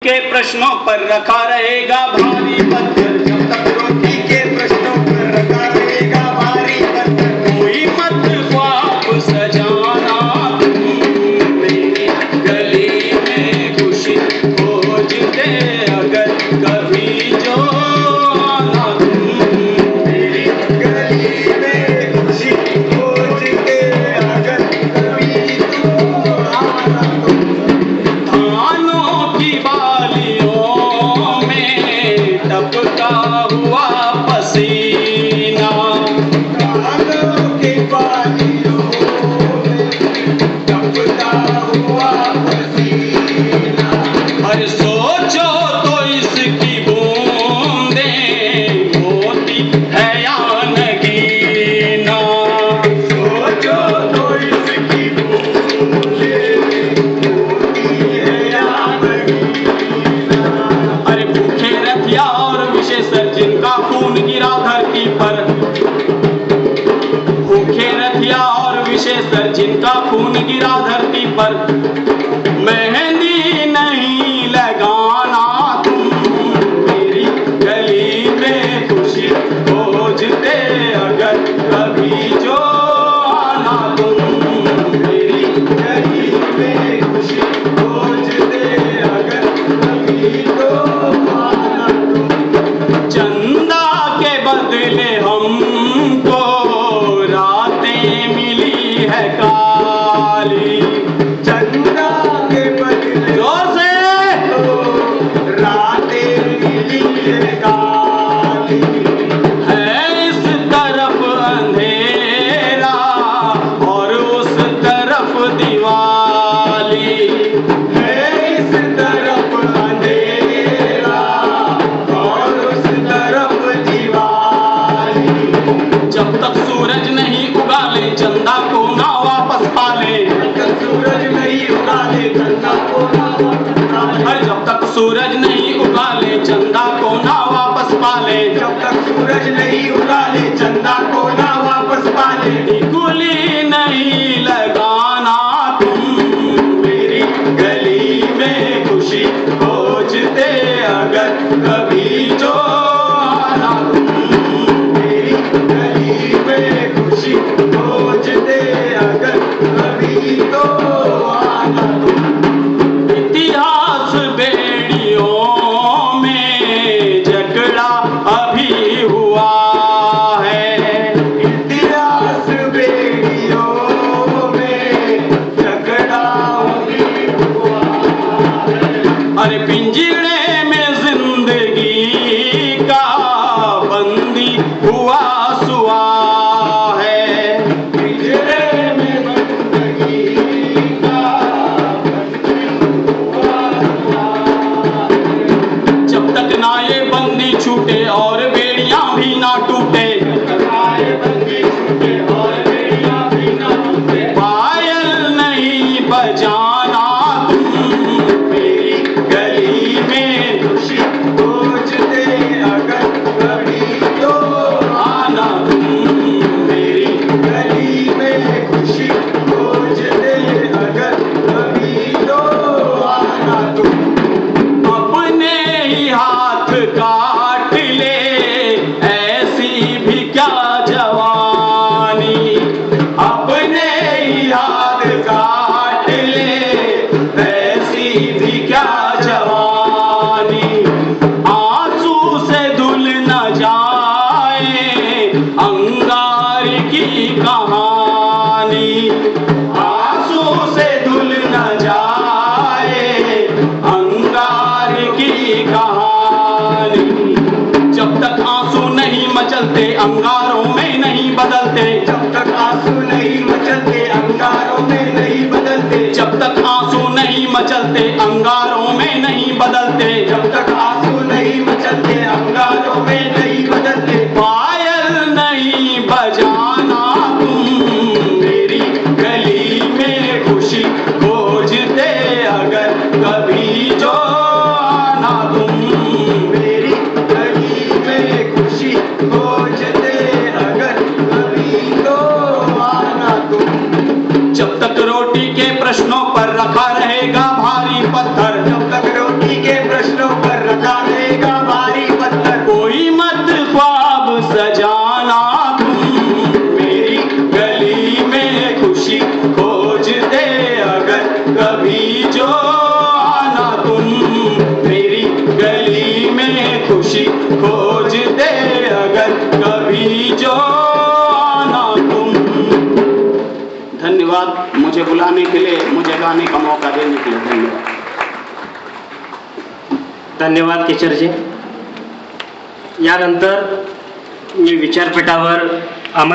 के प्रश्नों पर रखा रहेगा भारी पत्थर। जब तक रोटी के प्रश्नों पर रखा रहेगा भारी पत्थर। कोई मत ख्वाब सजाना तुम मेरी गली में खुशी खोजते अगर कभी जो आना तुम मेरी गली में खुशी खोजते अगर कभी तो आना तुम। कानों की बालियों में टपका हुआ पसीना, कानों की बालियों में टपका हुआ पसीना। अरे सोचो तो इसकी बूंदें होती है या नगीना। सोचो तो इसकी बूंदें होती है या नगीना। अरे भूखे रथिया और विशेषर जिनका खून गिरा धरती पर, भूखे रथिया और विशेषर जिनका खून गिरा धरती पर, मेहंदी नहीं लगाना तुम मेरी गली में खुशी खोजते अगर कभी जो आना तुम मेरी गली में खुशी खोजते अगर कभी तो आना तुम। चंदा के बदले हमको रातें मिली है काली। चंदा के बदले जोर से तो रातें मिली है काली। है इस तरफ अंधेरा और उस तरफ दिवाली। है इस तरफ अंधेरा और उस तरफ दिवाली। जब तक सूरज नहीं उगा ले चंदा को ना वापस पाले। जब सूरज नहीं उगा ले चंदा को ना वापस पाले। अरे जब तक सूरज नहीं उगा ले चंदा को ना वापस पाले। जब तक सूरज नहीं उगा ले चंदा को ना वापस पाले। टिकुली नहीं लगाना तुम मेरी गली में खुशी खोजते अगर कभी जो आना तुम मेरी गली में खुशी खोजते अगर कभी तो आना तुम। इतिहास बेड़ियों में झगड़ा अभी हुआ है। इतिहास बेड़ियों में झगड़ा भी हुआ है। अरे पिंजरे में जिंदगी का बंदी हुआ सुआ है। पिंजरे में बंदगी का बंदी हुआ है। जब तक ना ये बंदी छूटे और बेड़ियां भी ना टूटे, आए बंदी छूटे और बेड़ियां भी ना टूटे। पायल नहीं बजाना तुम मेरी गली में खुशी खोजते अगर कभी तो आना तुम मेरी। गली में खुशी खोजते अगर कभी तो आना तुम। अपने ही हाथ काट ले ऐसी भी क्या जवानी। अपने ही हाथ काट ले ऐसी भी क्या जवानी। आंसू से धुल न जाए अंगार की कहानी। आंसू से धुल न जाए अंगार की कहानी। जब तक आंसू नहीं मचलते अंगारों में नहीं बदलते। जब तक आंसू नहीं मचलते अंगारों में नहीं बदलते। जब तक आंसू नहीं मचलते अंगारों में नहीं बदलते। जब तक आंसू नहीं मचलते अंगारों में नहीं बदलते। पायल नहीं बजाना तुम मेरी गली में खुशी खोजते अगर कभी जो आना तुम मेरी गली में खुशी खोजते अगर कभी तो आना तुम। जब तक रोटी के प्रश्नों पर रखा रहेगा भारी पत्थर। जब तक रोटी के खोजते अगर कभी जो आना तुम। धन्यवाद मुझे बुलाने के लिए, मुझे गाने का मौका देने के लिए। धन्यवाद। धन्यवाद किशोरजी. यानंतर मी विचारपीठावर आमंत्रित